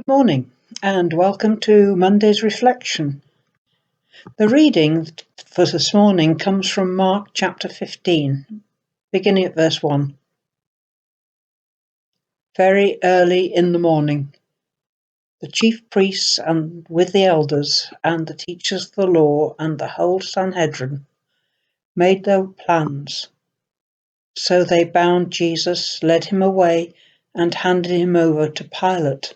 Good morning and welcome to Monday's Reflection. The reading for this morning comes from Mark chapter 15, beginning at verse 1. Very early in the morning, the chief priests and with the elders and the teachers of the law and the whole Sanhedrin made their plans. So they bound Jesus, led him away, and handed him over to Pilate.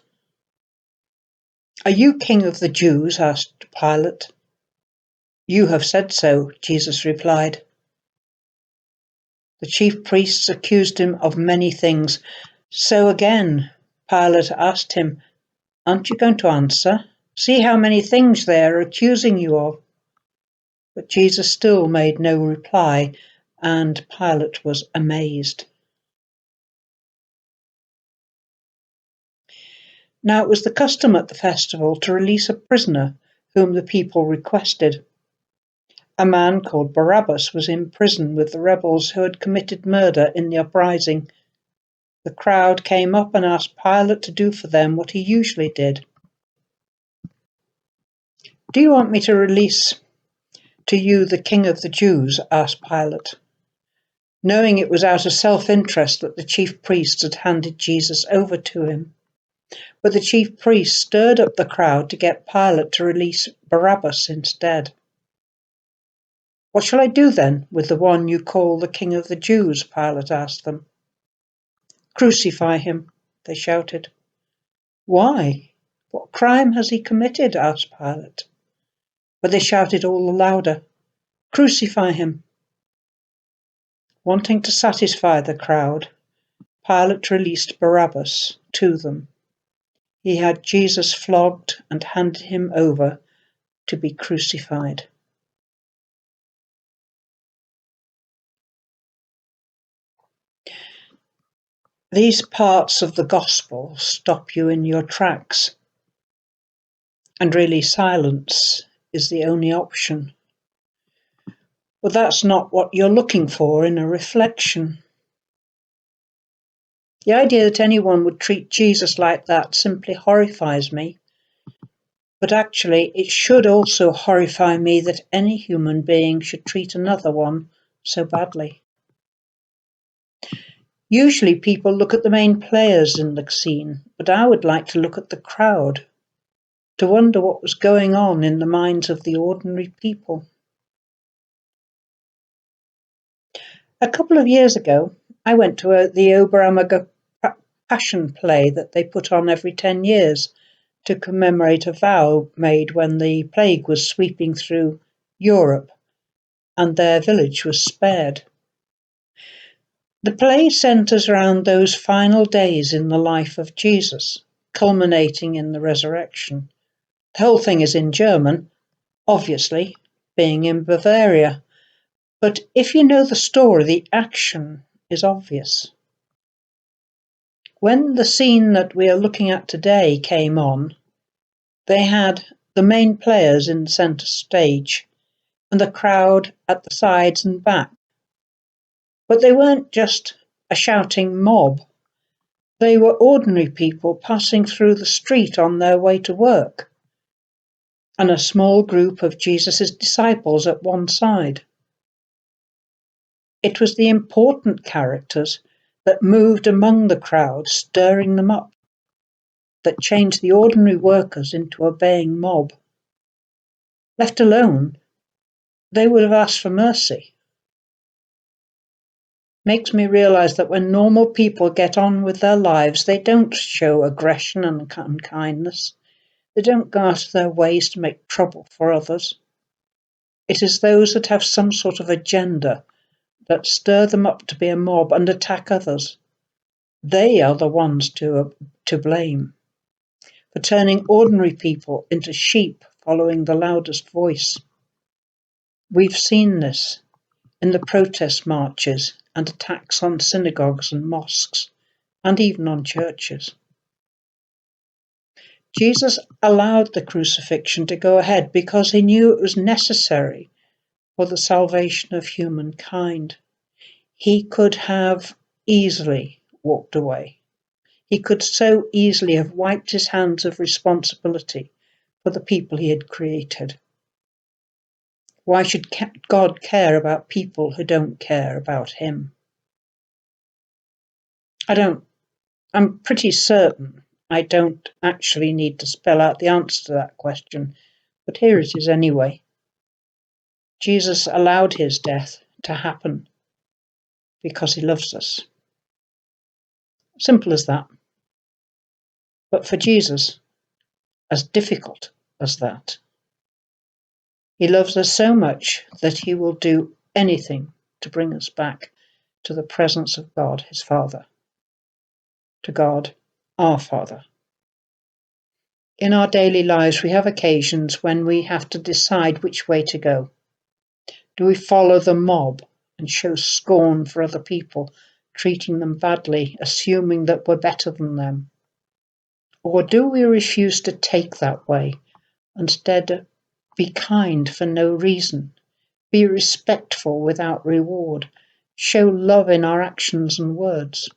"Are you king of the Jews?" asked Pilate. "You have said so," Jesus replied. The chief priests accused him of many things. So again, Pilate asked him, "Aren't you going to answer? See how many things they are accusing you of." But Jesus still made no reply, and Pilate was amazed. Now it was the custom at the festival to release a prisoner whom the people requested. A man called Barabbas was in prison with the rebels who had committed murder in the uprising. The crowd came up and asked Pilate to do for them what he usually did. "Do you want me to release to you the King of the Jews?" asked Pilate, knowing it was out of self-interest that the chief priests had handed Jesus over to him. But the chief priests stirred up the crowd to get Pilate to release Barabbas instead. "What shall I do then with the one you call the King of the Jews?" Pilate asked them. "Crucify him," they shouted. "Why? What crime has he committed?" asked Pilate. But they shouted all the louder, "Crucify him!" Wanting to satisfy the crowd, Pilate released Barabbas to them. He had Jesus flogged and handed him over to be crucified. These parts of the gospel stop you in your tracks, and really silence is the only option. But that's not what you're looking for in a reflection. The idea that anyone would treat Jesus like that simply horrifies me. But actually, it should also horrify me that any human being should treat another one so badly. Usually people look at the main players in the scene, but I would like to look at the crowd, to wonder what was going on in the minds of the ordinary people. A couple of years ago, I went to the Oberammergau Passion play that they put on every 10 years to commemorate a vow made when the plague was sweeping through Europe and their village was spared. The play centres around those final days in the life of Jesus, culminating in the resurrection. The whole thing is in German, obviously, being in Bavaria. But if you know the story, the action is obvious. When the scene that we are looking at today came on, they had the main players in the centre stage and the crowd at the sides and back. But they weren't just a shouting mob. They were ordinary people passing through the street on their way to work, and a small group of Jesus' disciples at one side. It was the important characters that moved among the crowd, stirring them up, that changed the ordinary workers into a baying mob. Left alone, they would have asked for mercy. Makes me realize that when normal people get on with their lives, they don't show aggression and unkindness. They don't go out of their ways to make trouble for others. It is those that have some sort of agenda that stir them up to be a mob and attack others. They are the ones to blame for turning ordinary people into sheep following the loudest voice. We've seen this in the protest marches and attacks on synagogues and mosques, and even on churches. Jesus allowed the crucifixion to go ahead because he knew it was necessary for the salvation of humankind. He could have easily walked away. He could so easily have wiped his hands of responsibility for the people he had created. Why should God care about people who don't care about him? I'm pretty certain I don't actually need to spell out the answer to that question, but here it is anyway. Jesus allowed his death to happen because he loves us. Simple as that. But for Jesus, as difficult as that, he loves us so much that he will do anything to bring us back to the presence of God, his Father, to God, our Father. In our daily lives, we have occasions when we have to decide which way to go. Do we follow the mob and show scorn for other people, treating them badly, assuming that we're better than them? Or do we refuse to take that way, instead be kind for no reason, be respectful without reward, show love in our actions and words?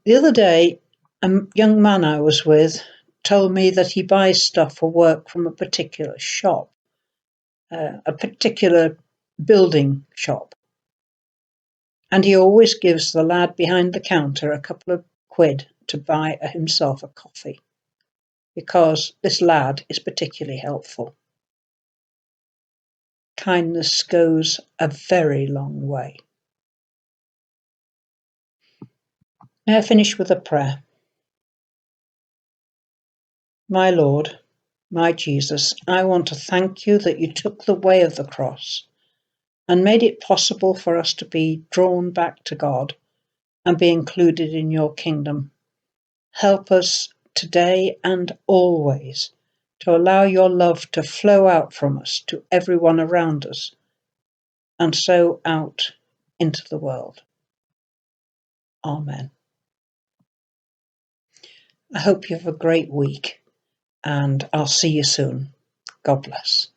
The other day, a young man I was with told me that he buys stuff for work from a particular shop, a particular building shop. And he always gives the lad behind the counter a couple of quid to buy himself a coffee, because this lad is particularly helpful. Kindness goes a very long way. May I finish with a prayer? My Lord, my Jesus, I want to thank you that you took the way of the cross and made it possible for us to be drawn back to God and be included in your kingdom. Help us today and always to allow your love to flow out from us to everyone around us and so out into the world. Amen. I hope you have a great week and I'll see you soon. God bless.